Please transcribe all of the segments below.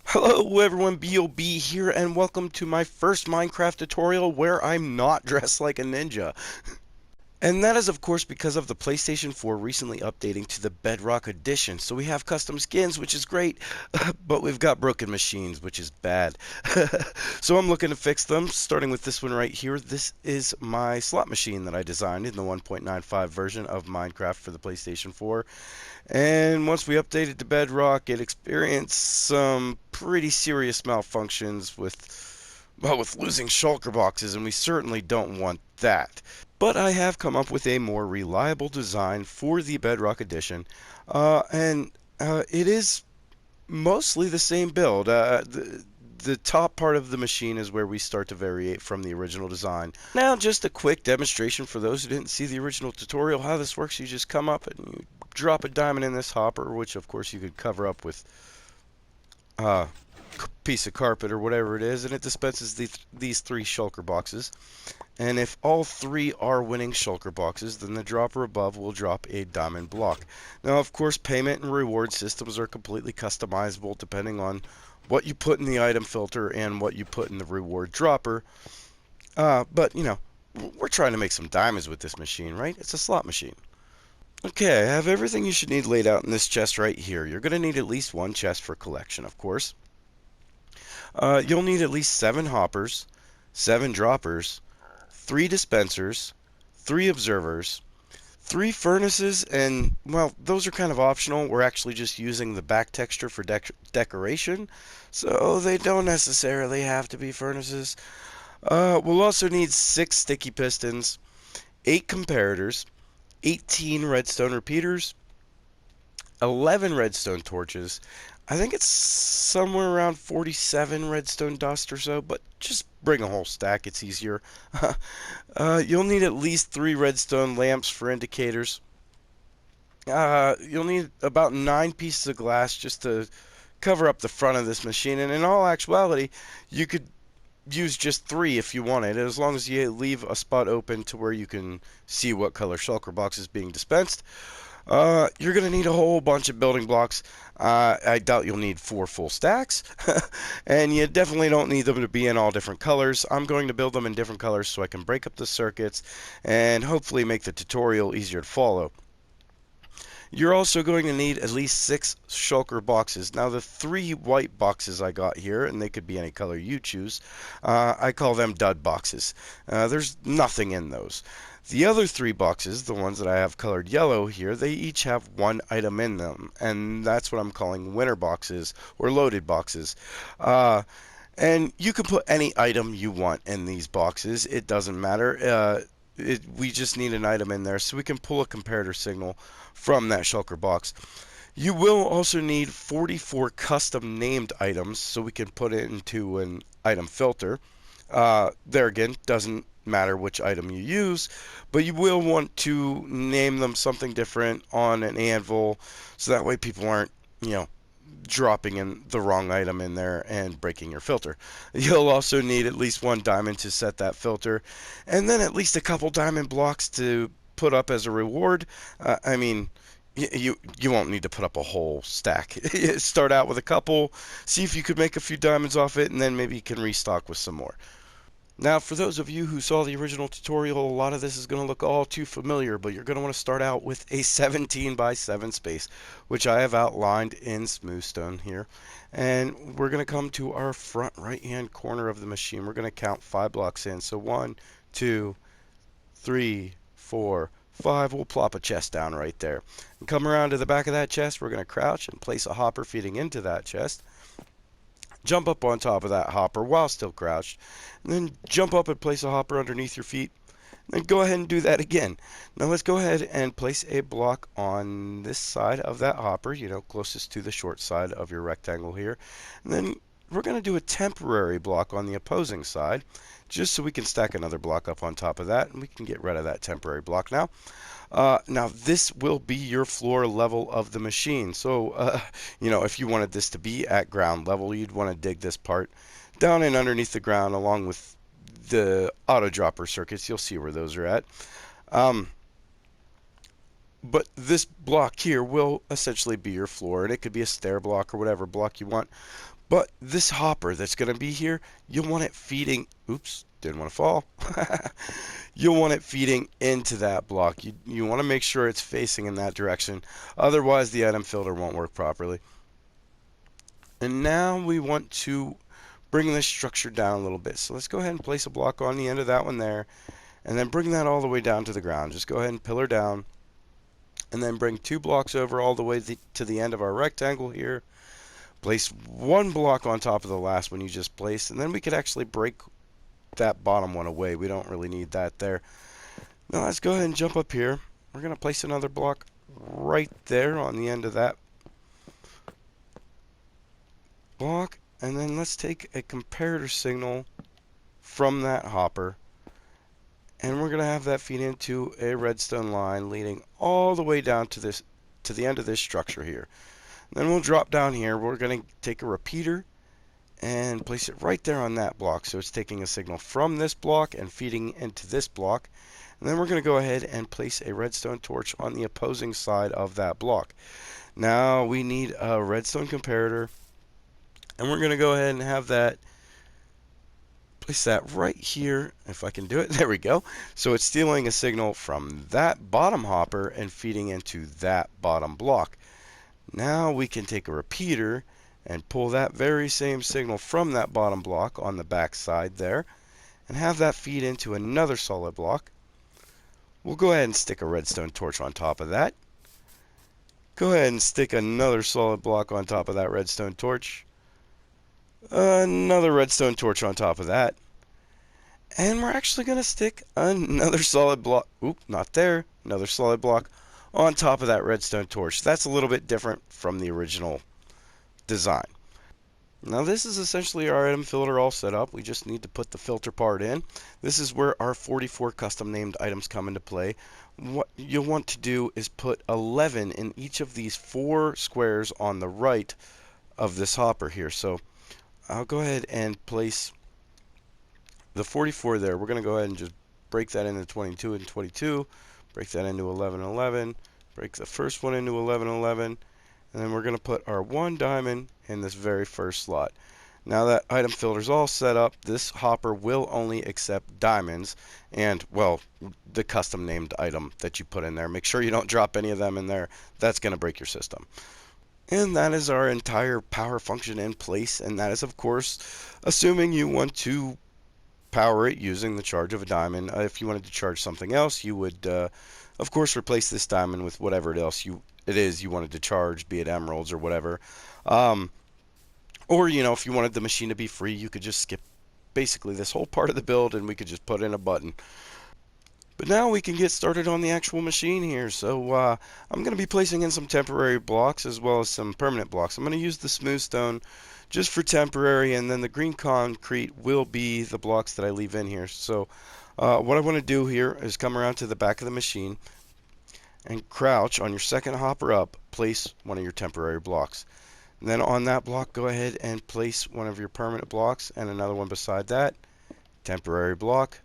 Hello everyone, B.O.B. here, and welcome to my first Minecraft tutorial where I'm not dressed like a ninja. And that is of course because of the PlayStation 4 recently updating to the Bedrock edition. So we have custom skins, which is great, but we've got broken machines, which is bad. So I'm looking to fix them, starting with this one right here. This is my slot machine that I designed in the 1.95 version of Minecraft for the PlayStation 4. And once we updated to Bedrock, it experienced some pretty serious malfunctions with losing shulker boxes, and we certainly don't want that. But I have come up with a more reliable design for the Bedrock edition, and it is mostly the same build. The top part of the machine is where we start to variate from the original design. Now, just a quick demonstration for those who didn't see the original tutorial. How this works: you just come up and you drop a diamond in this hopper, which of course you could cover up with a piece of carpet or whatever it is, and it dispenses these three shulker boxes. And if all three are winning shulker boxes, then the dropper above will drop a diamond block. Now, of course, payment and reward systems are completely customizable depending on what you put in the item filter and what you put in the reward dropper. But, we're trying to make some diamonds with this machine, right? It's a slot machine. Okay, I have everything you should need laid out in this chest right here. You're going to need at least one chest for collection, of course. You'll need at least 7 hoppers, 7 droppers, 3 dispensers, 3 observers, 3 furnaces, and, well, those are kind of optional. We're actually just using the back texture for decoration, so they don't necessarily have to be furnaces. We'll also need 6 sticky pistons, 8 comparators, 18 redstone repeaters, 11 redstone torches. I think it's somewhere around 47 redstone dust or so, but just bring a whole stack, it's easier. You'll need at least 3 redstone lamps for indicators. You'll need about 9 pieces of glass just to cover up the front of this machine, and in all actuality, you could use just 3 if you wanted, as long as you leave a spot open to where you can see what color shulker box is being dispensed. You're going to need a whole bunch of building blocks. I doubt you'll need 4 full stacks, and you definitely don't need them to be in all different colors. I'm going to build them in different colors so I can break up the circuits and hopefully make the tutorial easier to follow. You're also going to need at least 6 shulker boxes. Now, the 3 white boxes I got here, and they could be any color you choose, I call them dud boxes. There's nothing in those. The other 3 boxes, the ones that I have colored yellow here, they each have 1 item in them, and that's what I'm calling winner boxes or loaded boxes. And you can put any item you want in these boxes. It doesn't matter. We just need an item in there so we can pull a comparator signal from that shulker box. You will also need 44 custom named items so we can put it into an item filter. There again, doesn't matter which item you use, but you will want to name them something different on an anvil so that way people aren't, dropping in the wrong item in there and breaking your filter. You'll also need at least 1 diamond to set that filter, and then at least a couple diamond blocks to put up as a reward. I mean, you won't need to put up a whole stack. Start out with a couple, see if you could make a few diamonds off it, and then maybe you can restock with some more. Now, for those of you who saw the original tutorial, a lot of this is going to look all too familiar, but you're going to want to start out with a 17 by 7 space, which I have outlined in Smoothstone here. And we're going to come to our front right-hand corner of the machine. We're going to count 5 blocks in. So 1, 2, 3, 4, 5. We'll plop a chest down right there. And come around to the back of that chest. We're going to crouch and place a hopper feeding into that chest. Jump up on top of that hopper while still crouched, and then jump up and place a hopper underneath your feet. Then go ahead and do that again. Now let's go ahead and place a block on this side of that hopper, closest to the short side of your rectangle here. And then we're going to do a temporary block on the opposing side, just so we can stack another block up on top of that, and we can get rid of that temporary block now. Now this will be your floor level of the machine. So, if you wanted this to be at ground level, you'd want to dig this part down and underneath the ground along with the auto dropper circuits. You'll see where those are at. But this block here will essentially be your floor, and it could be a stair block or whatever block you want. But this hopper that's going to be here, you'll want it feeding, oops, didn't want to fall. You'll want it feeding into that block. You want to make sure it's facing in that direction. Otherwise, the item filter won't work properly. And now we want to bring this structure down a little bit. So let's go ahead and place a block on the end of that one there, and then bring that all the way down to the ground. Just go ahead and pillar down, and then bring 2 blocks over all the way to the end of our rectangle here. Place 1 block on top of the last one you just placed, and then we could actually break that bottom one away. We don't really need that there. Now let's go ahead and jump up here. We're going to place another block right there on the end of that block, and then let's take a comparator signal from that hopper, and we're going to have that feed into a redstone line leading all the way down to the end of this structure here. Then we'll drop down here. We're going to take a repeater and place it right there on that block. So it's taking a signal from this block and feeding into this block. And then we're going to go ahead and place a redstone torch on the opposing side of that block. Now we need a redstone comparator, and we're going to go ahead and have that, place that right here, if I can do it. There we go. So it's stealing a signal from that bottom hopper and feeding into that bottom block. Now we can take a repeater and pull that very same signal from that bottom block on the back side there and have that feed into another solid block. We'll go ahead and stick a redstone torch on top of that. Go ahead and stick another solid block on top of that redstone torch. Another redstone torch on top of that. And we're actually going to stick another solid block. Oop, not there. Another solid block on top of that redstone torch. That's a little bit different from the original design. Now this is essentially our item filter all set up. We just need to put the filter part in. This is where our 44 custom named items come into play. What you'll want to do is put 11 in each of these 4 squares on the right of this hopper here. So I'll go ahead and place the 44 there. We're going to go ahead and just break that into 22 and 22, break that into 11 and 11, break the first one into 11 and 11, and then we're going to put our 1 diamond in this very first slot. Now that item filter is all set up, this hopper will only accept diamonds and, well, the custom named item that you put in there. Make sure you don't drop any of them in there. That's going to break your system. And that is our entire power function in place, and that is, of course, assuming you want to power it using the charge of a diamond. If you wanted to charge something else, you would, of course, replace this diamond with whatever it is you wanted to charge, be it emeralds or whatever. Or, if you wanted the machine to be free, you could just skip basically this whole part of the build, and we could just put in a button. But now we can get started on the actual machine here. So I'm going to be placing in some temporary blocks as well as some permanent blocks. I'm going to use the smooth stone just for temporary, and then the green concrete will be the blocks that I leave in here. So what I want to do here is come around to the back of the machine and crouch on your second hopper up, place one of your temporary blocks. And then on that block, go ahead and place one of your permanent blocks and another one beside that. Temporary block,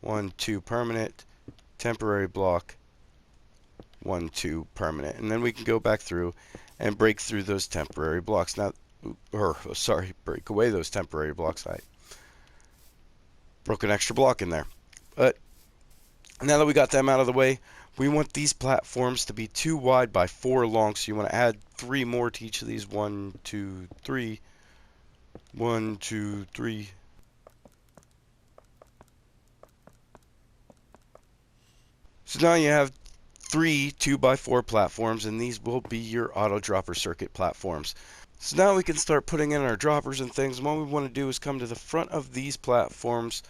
1, 2 permanent, temporary block, 1, 2 permanent. And then we can go back through and break through those temporary blocks. Now, break away those temporary blocks. I broke an extra block in there. But now that we got them out of the way, we want these platforms to be 2 wide by 4 long. So you want to add 3 more to each of these. 1, 2, 3. 1, 2, 3. So now you have 3 2x4 platforms, and these will be your auto dropper circuit platforms. So now we can start putting in our droppers and things. And what we want to do is come to the front of these platforms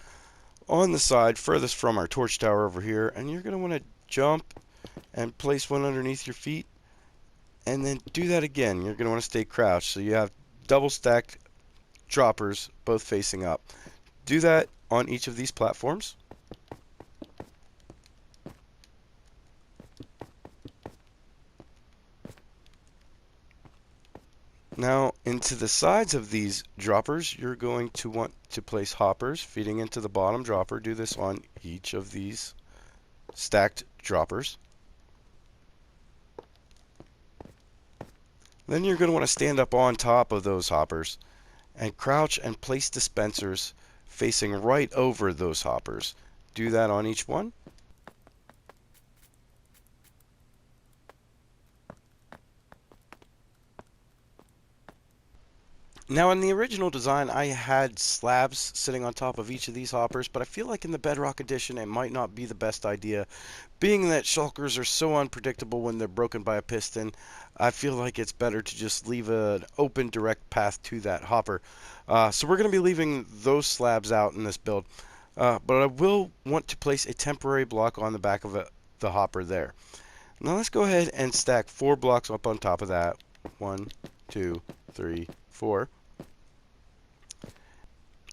on the side furthest from our torch tower over here, and you're going to want to jump and place one underneath your feet, and then do that again. You're going to want to stay crouched, so you have double stacked droppers both facing up. Do that on each of these platforms. Now, into the sides of these droppers, you're going to want to place hoppers feeding into the bottom dropper. Do this on each of these stacked droppers. Then you're going to want to stand up on top of those hoppers and crouch and place dispensers facing right over those hoppers. Do that on each one. Now, in the original design, I had slabs sitting on top of each of these hoppers, but I feel like in the Bedrock edition, it might not be the best idea. Being that shulkers are so unpredictable when they're broken by a piston, I feel like it's better to just leave an open, direct path to that hopper. So we're going to be leaving those slabs out in this build, but I will want to place a temporary block on the back of the hopper there. Now let's go ahead and stack 4 blocks up on top of that. 1, 2, 3, 4.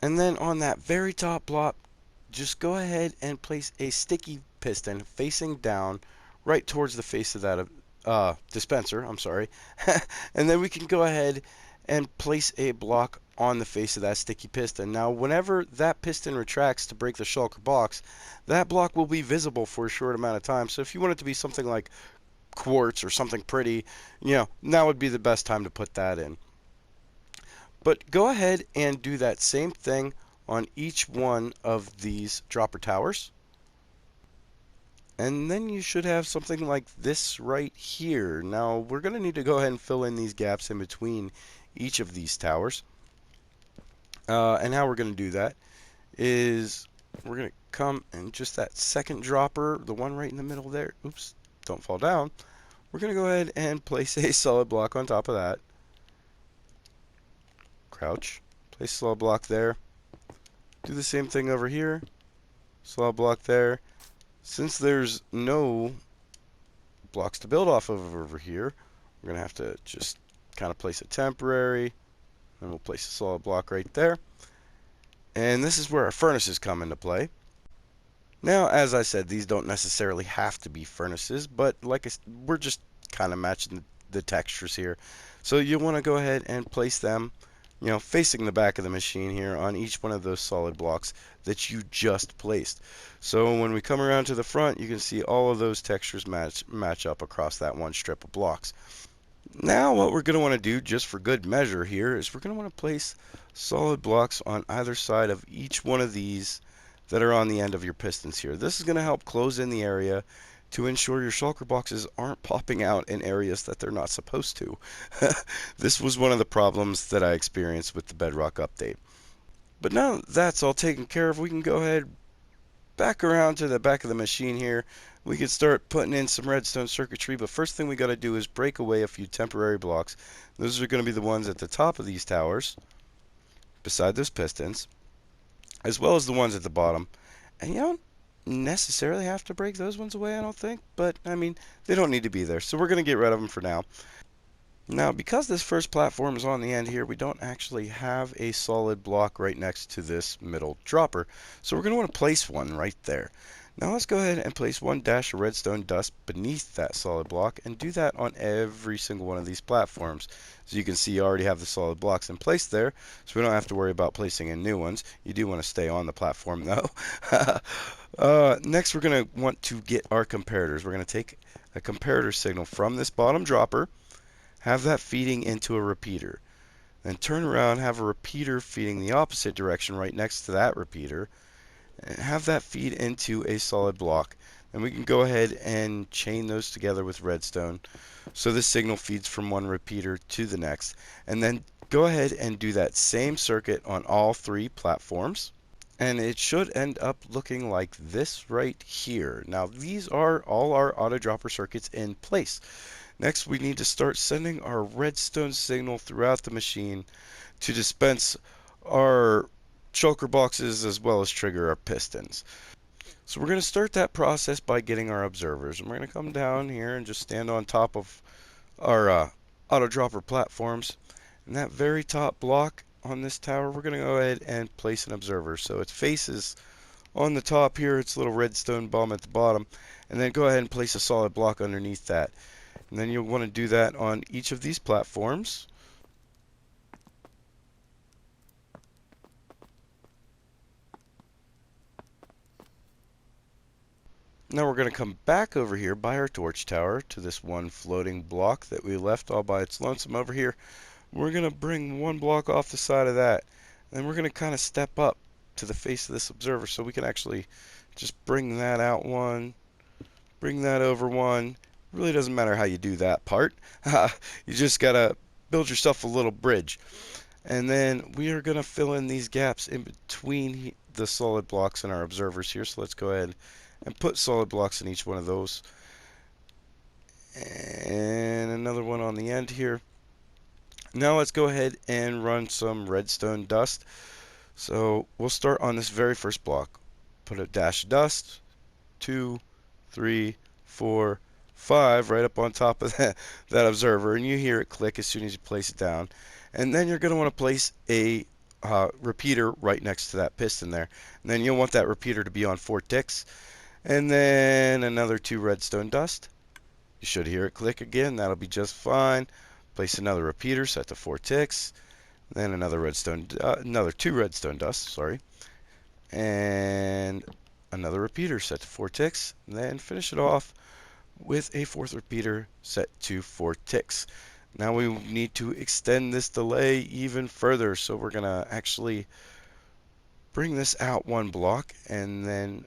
And then on that very top block, just go ahead and place a sticky piston facing down right towards the face of that dispenser. I'm sorry. And then we can go ahead and place a block on the face of that sticky piston. Now, whenever that piston retracts to break the shulker box, that block will be visible for a short amount of time. So if you want it to be something like quartz or something pretty, now would be the best time to put that in. But go ahead and do that same thing on each one of these dropper towers. And then you should have something like this right here. Now, we're going to need to go ahead and fill in these gaps in between each of these towers. And how we're going to do that is we're going to come and just that second dropper, the one right in the middle there, oops, don't fall down. We're going to go ahead and place a solid block on top of that. Crouch, place a solid block there. Do the same thing over here. Solid block there. Since there's no blocks to build off of over here, we're going to have to just kind of place a temporary, and we'll place a solid block right there. And this is where our furnaces come into play. Now, as I said, these don't necessarily have to be furnaces, but we're just kind of matching the textures here. So you want to go ahead and place them, facing the back of the machine here on each one of those solid blocks that you just placed. So when we come around to the front, you can see all of those textures match up across that one strip of blocks. Now what we're going to want to do, just for good measure here, is we're going to want to place solid blocks on either side of each one of these that are on the end of your pistons here. This is going to help close in the area to ensure your shulker boxes aren't popping out in areas that they're not supposed to. This was one of the problems that I experienced with the Bedrock update. But now that's all taken care of, we can go ahead back around to the back of the machine here. We can start putting in some redstone circuitry, but first thing we got to do is break away a few temporary blocks. Those are going to be the ones at the top of these towers, beside those pistons, as well as the ones at the bottom. And you don't necessarily have to break those ones away, I don't think, but I mean, they don't need to be there, so we're going to get rid of them for now. Now, because this first platform is on the end here, we don't actually have a solid block right next to this middle dropper, so we're going to want to place one right there. Now let's go ahead and place one dash of redstone dust beneath that solid block, and do that on every single one of these platforms. So you can see you already have the solid blocks in place there, so we don't have to worry about placing in new ones. You do want to stay on the platform though. Next we're going to want to get our comparators. We're going to take a comparator signal from this bottom dropper, have that feeding into a repeater. Then turn around, have a repeater feeding the opposite direction right next to that repeater, and have that feed into a solid block. And we can go ahead and chain those together with redstone so the signal feeds from one repeater to the next. And then go ahead and do that same circuit on all 3 platforms. And it should end up looking like this right here. Now these are all our auto dropper circuits in place. Next, we need to start sending our redstone signal throughout the machine to dispense our shulker boxes as well as trigger our pistons. So we're going to start that process by getting our observers. And we're going to come down here and just stand on top of our auto dropper platforms. And that very top block on this tower, we're going to go ahead and place an observer. So its face is on the top here, its little redstone bomb at the bottom. And then go ahead and place a solid block underneath that. And then you'll want to do that on each of these platforms. Now we're going to come back over here by our torch tower to this one floating block that we left all by its lonesome over here. We're going to bring one block off the side of that. And we're going to kind of step up to the face of this observer so we can actually just bring that out one, bring that over one. Really doesn't matter how you do that part. You just got to build yourself a little bridge. And then we are going to fill in these gaps in between the solid blocks and our observers here. So let's go ahead and put solid blocks in each one of those. And another one on the end here. Now let's go ahead and run some redstone dust. So we'll start on this very first block. Put a dash of dust, 2, 3, 4, 5 right up on top of that observer, and you hear it click as soon as you place it down. And then you're going to want to place a repeater right next to that piston there. And then you'll want that repeater to be on 4 ticks. And then another 2 redstone dust. You should hear it click again. That'll be just fine. Place another repeater set to 4 ticks. Then another 2 redstone dust, sorry. And another repeater set to 4 ticks. And then finish it off with a 4th repeater set to 4 ticks. Now we need to extend this delay even further, so we're going to actually bring this out 1 block and then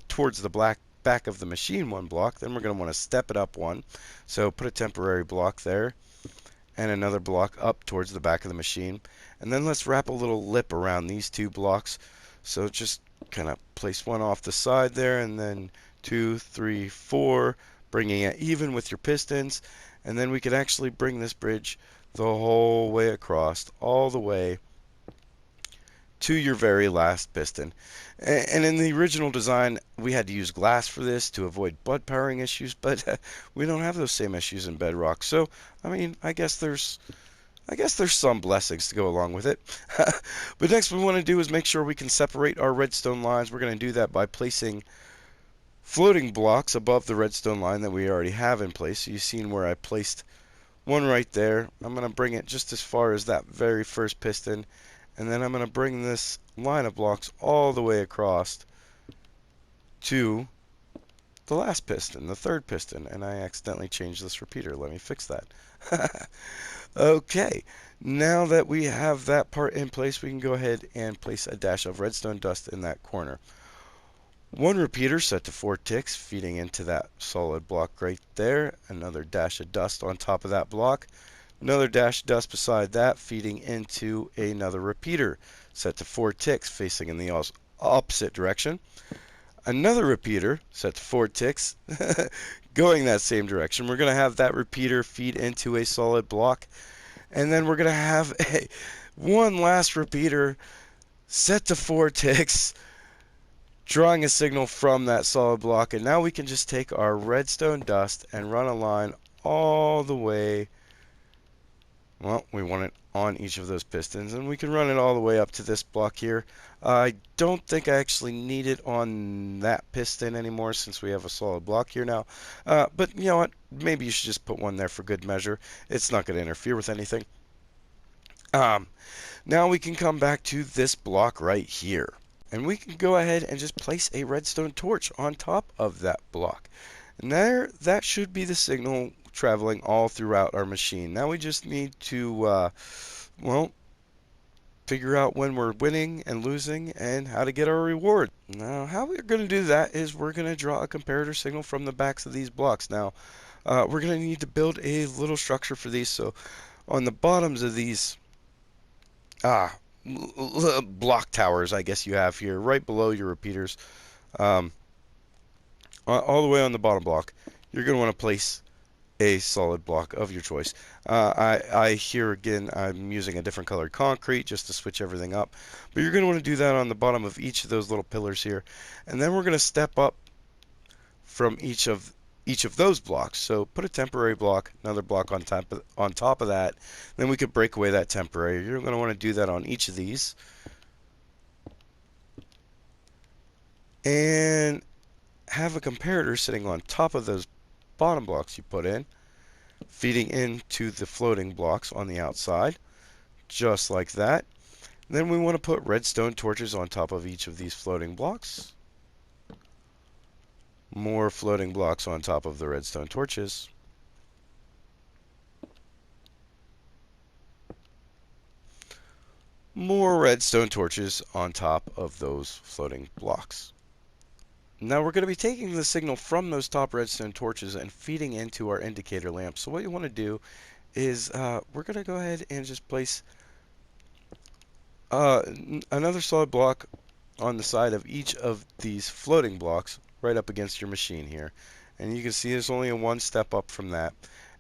towards the back of the machine 1 block. Then we're going to want to step it up 1. So put a temporary block there and another block up towards the back of the machine. And then let's wrap a little lip around these 2 blocks. So just kind of place 1 off the side there, and then 2, 3, 4, bringing it even with your pistons. And then we could actually bring this bridge the whole way across, all the way to your very last piston. And in the original design, we had to use glass for this to avoid blood powering issues, but we don't have those same issues in Bedrock. So, I mean, I guess there's some blessings to go along with it. But next we want to do is make sure we can separate our redstone lines. We're going to do that by placing floating blocks above the redstone line that we already have in place. So you've seen where I placed one right there. I'm going to bring it just as far as that very first piston, and then I'm going to bring this line of blocks all the way across to the last piston, the 3rd piston, and I accidentally changed this repeater. Let me fix that. Okay, now that we have that part in place, we can go ahead and place a dash of redstone dust in that corner. 1 repeater set to 4 ticks, feeding into that solid block right there. Another dash of dust on top of that block. Another dash of dust beside that, feeding into another repeater set to 4 ticks, facing in the opposite direction. Another repeater set to 4 ticks, going that same direction. We're going to have that repeater feed into a solid block. And then we're going to have one last repeater set to 4 ticks, drawing a signal from that solid block. And now we can just take our redstone dust and run a line all the way. Well, we want it on each of those pistons, and we can run it all the way up to this block here. I don't think I actually need it on that piston anymore since we have a solid block here now. But you know what? Maybe you should just put one there for good measure. It's not going to interfere with anything. Now we can come back to this block right here, and we can go ahead and just place a redstone torch on top of that block. And that should be the signal traveling all throughout our machine. Now we just need to, well, figure out when we're winning and losing and how to get our reward. Now, how we're going to do that is we're going to draw a comparator signal from the backs of these blocks. Now, we're going to need to build a little structure for these. So, on the bottoms of these block towers, I guess you have here, right below your repeaters, all the way on the bottom block, you're going to want to place a solid block of your choice. I here again, I'm using a different colored concrete just to switch everything up. But you're going to want to do that on the bottom of each of those little pillars here. And then we're going to step up from each of those blocks. So put a temporary block, another block on top of that. Then we could break away that temporary. You're going to want to do that on each of these. And have a comparator sitting on top of those bottom blocks you put in, feeding into the floating blocks on the outside, just like that. Then we want to put redstone torches on top of each of these floating blocks. More floating blocks on top of the redstone torches. More redstone torches on top of those floating blocks. Now we're going to be taking the signal from those top redstone torches and feeding into our indicator lamp. So what you want to do is we're going to go ahead and just place another solid block on the side of each of these floating blocks right up against your machine here. And you can see there's only a one step up from that.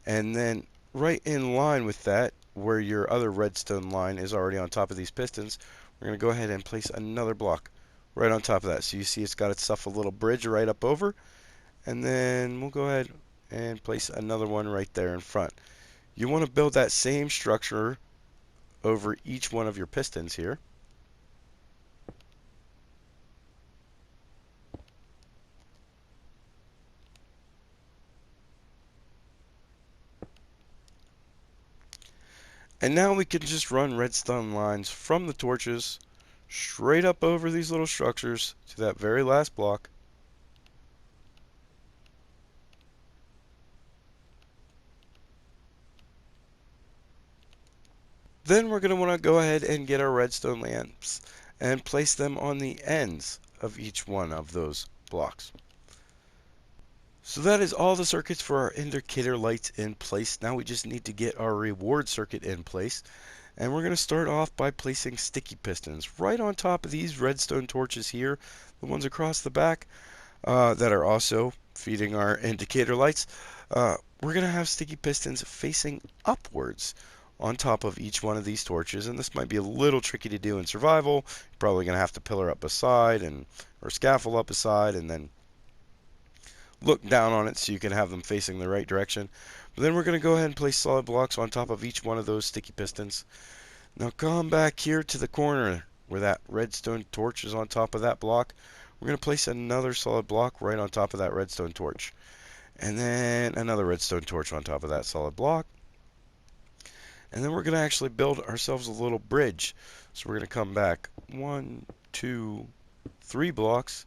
And then right in line with that, where your other redstone line is already on top of these pistons, we're going to go ahead and place another block right on top of that. So you see it's got itself a little bridge right up over. And then we'll go ahead and place another one right there in front. You want to build that same structure over each one of your pistons here. And now we can just run redstone lines from the torches straight up over these little structures to that very last block. Then we're going to want to go ahead and get our redstone lamps and place them on the ends of each one of those blocks. So that is all the circuits for our indicator lights in place. Now we just need to get our reward circuit in place. And we're going to start off by placing sticky pistons right on top of these redstone torches here, the ones across the back that are also feeding our indicator lights. We're going to have sticky pistons facing upwards on top of each one of these torches, and this might be a little tricky to do in survival. You're probably going to have to pillar up beside or scaffold up beside and then look down on it so you can have them facing the right direction. But then we're going to go ahead and place solid blocks on top of each one of those sticky pistons. Now come back here to the corner where that redstone torch is on top of that block. We're going to place another solid block right on top of that redstone torch. And then another redstone torch on top of that solid block. And then we're going to actually build ourselves a little bridge. So we're going to come back 1, 2, 3 blocks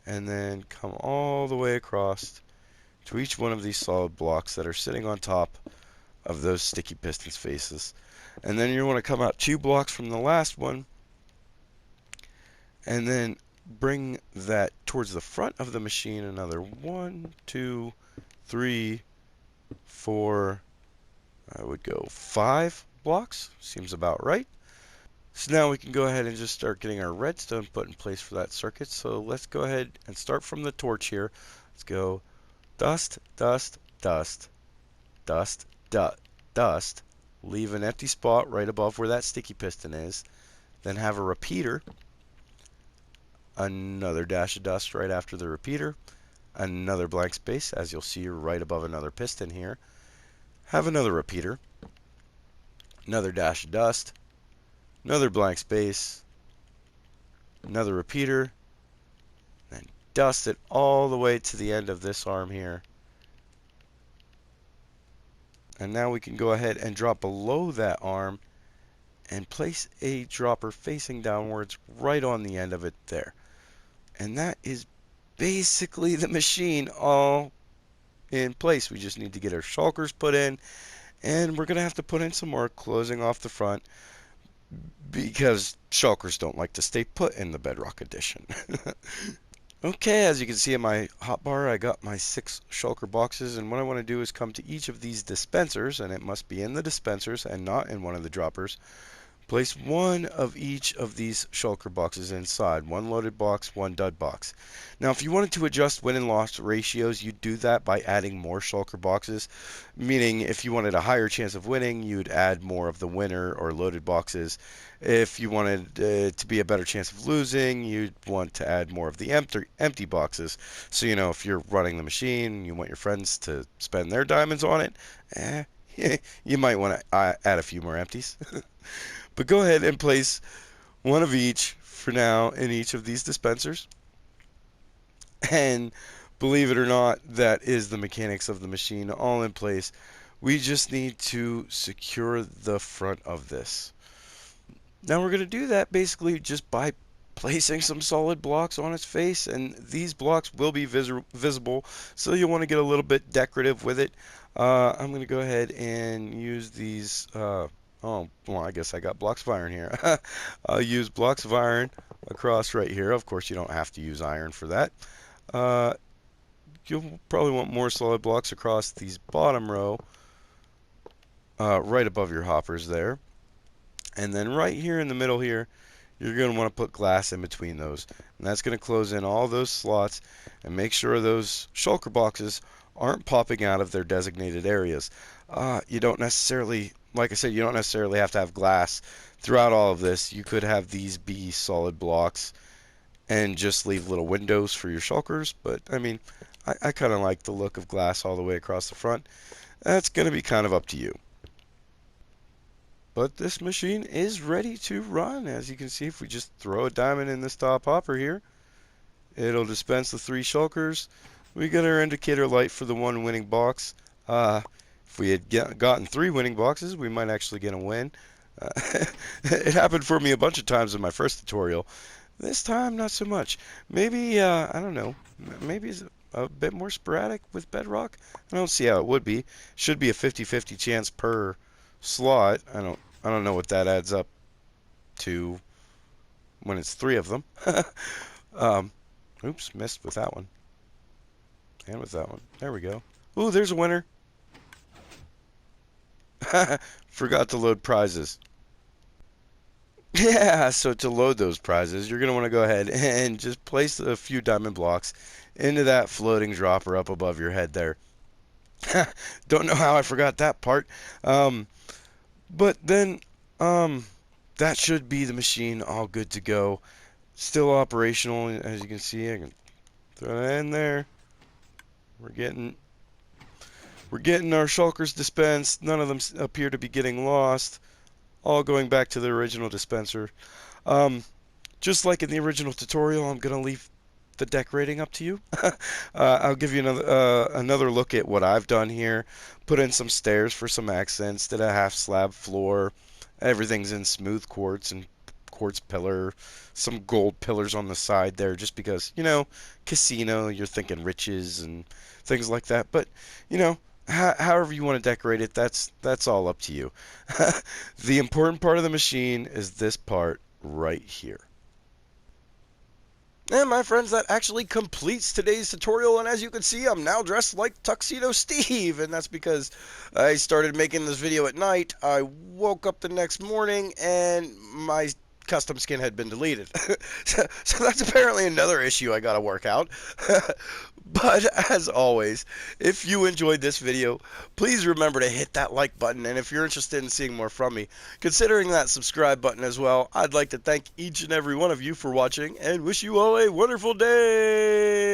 and then come all the way across to each one of these solid blocks that are sitting on top of those sticky pistons faces. And then you want to come out 2 blocks from the last one and then bring that towards the front of the machine. Another 1, 2, 3, 4, I would go 5 blocks. Seems about right. So now we can go ahead and just start getting our redstone put in place for that circuit. So let's go ahead and start from the torch here. Let's go dust, dust, dust, dust, dust, dust. Leave an empty spot right above where that sticky piston is. Then have a repeater. Another dash of dust right after the repeater. Another blank space, as you'll see right above another piston here. Have another repeater. Another dash of dust. Another blank space, another repeater, then dust it all the way to the end of this arm here. And now we can go ahead and drop below that arm and place a dropper facing downwards right on the end of it there. And that is basically the machine all in place. We just need to get our shulkers put in, and we're going to have to put in some more closing off the front, because shulkers don't like to stay put in the Bedrock edition. Okay, as you can see in my hotbar, I got my 6 shulker boxes, and what I want to do is come to each of these dispensers, and it must be in the dispensers and not in one of the droppers. Place one of each of these shulker boxes inside. One loaded box, one dud box. Now, if you wanted to adjust win and loss ratios, you'd do that by adding more shulker boxes. Meaning, if you wanted a higher chance of winning, you'd add more of the winner or loaded boxes. If you wanted to be a better chance of losing, you'd want to add more of the empty boxes. So, you know, if you're running the machine, you want your friends to spend their diamonds on it, you might want to add a few more empties. But go ahead and place one of each for now in each of these dispensers. And believe it or not, that is the mechanics of the machine all in place. We just need to secure the front of this. Now we're going to do that basically just by placing some solid blocks on its face, and these blocks will be visible, so you'll want to get a little bit decorative with it. I'm going to go ahead and use these, oh, well, I guess I got blocks of iron here. I'll use blocks of iron across right here. Of course, you don't have to use iron for that. You'll probably want more solid blocks across these bottom row, right above your hoppers there. And then right here in the middle here, you're going to want to put glass in between those. And that's going to close in all those slots and make sure those shulker boxes aren't popping out of their designated areas. You don't necessarily, like I said, you don't necessarily have to have glass throughout all of this. You could have these be solid blocks and just leave little windows for your shulkers. But, I mean, I kind of like the look of glass all the way across the front. That's going to be kind of up to you. But this machine is ready to run. As you can see, if we just throw a diamond in this top hopper here, it'll dispense the 3 shulkers. We got our indicator light for the 1 winning box. If we had gotten 3 winning boxes, we might actually get a win. It happened for me a bunch of times in my first tutorial. This time, not so much. Maybe, I don't know, maybe it's a bit more sporadic with Bedrock. I don't see how it would be. Should be a 50-50 chance per slot. I don't know what that adds up to when it's 3 of them. Oops, missed with that one. And with that one. There we go. Ooh, there's a winner. Forgot to load prizes. Yeah, so to load those prizes, you're going to want to go ahead and just place a few diamond blocks into that floating dropper up above your head there. Don't know how I forgot that part. But then, that should be the machine all good to go. Still operational, as you can see. I can throw that in there. We're getting our shulkers dispensed. None of them appear to be getting lost. All going back to the original dispenser. Just like in the original tutorial, I'm gonna leave the decorating up to you. I'll give you another look at what I've done here. Put in some stairs for some accents. Did a half slab floor. Everything's in smooth quartz and quartz pillar. Some gold pillars on the side there, just because, you know, casino, you're thinking riches and things like that. But, you know, however you want to decorate it, that's all up to you. The important part of the machine is this part right here. And my friends, that actually completes today's tutorial, and as you can see, I'm now dressed like Tuxedo Steve, and that's because I started making this video at night. I woke up the next morning, and my custom skin had been deleted. So that's apparently another issue I gotta work out. But as always, if you enjoyed this video, please remember to hit that like button, and if you're interested in seeing more from me, considering that subscribe button as well. I'd like to thank each and every one of you for watching and wish you all a wonderful day.